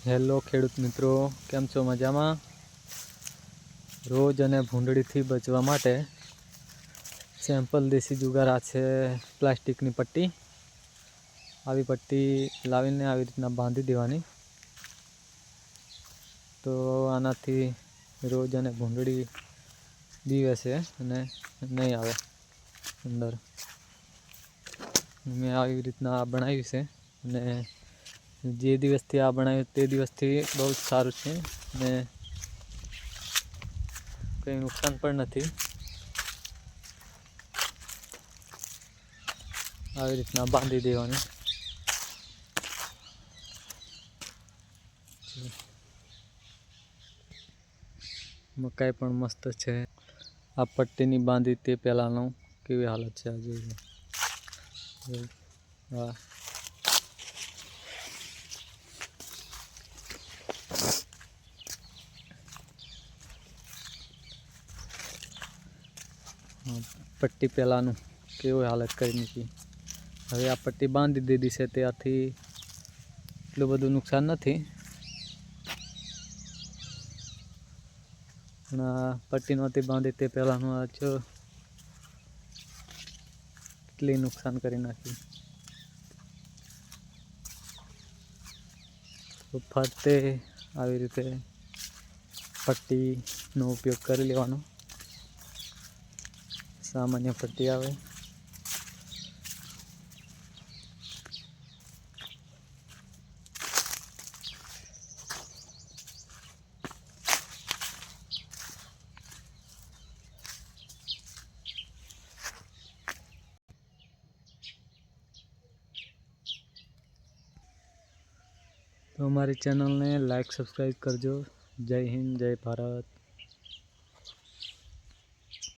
Hello ખેડૂત મિત્રો, કેમ છો? મજામાં? રોજ અને ભૂંડળીથી બચવા માટે સિમ્પલ દેશી જુગાર આ છે પ્લાસ્ટિકની પટ્ટી. આવી પટ્ટી લાવીને આવી રીતના બાંધી દેવાની, તો આનાથી રોજ અને ભૂંડળી દીવે છે અને નહીં આવે અંદર. મેં આવી રીતના આ બનાવ્યું છે અને જે દિવસથી આ બનાવ્યું તે દિવસથી બહુ જ સારું છે ને કંઈ નુકસાન પણ નથી. આવી રીતના બાંધી દેવાની. મકાઈ પણ મસ્ત છે. આ પટ્ટીની બાંધી તે પહેલાંનો કેવી હાલત છે આજે. હા, પટ્ટી પહેલાંનું કેવી હાલત કરી મૂકી. હવે આ પટ્ટી બાંધી દીધી છે, ત્યાંથી એટલું બધું નુકસાન નથી, પણ આ પટ્ટી નહોતી બાંધી તે પહેલાંનું આ જો કેટલી નુકસાન કરી નાખી. તો ફરતે આવી રીતે પટ્ટીનો ઉપયોગ કરી લેવાનો. સામાન્ય પટ્ટી આવે. તો અમારી ચેનલને લાઈક સબસ્ક્રાઈબ કરજો. જય હિન્દ, જય ભારત.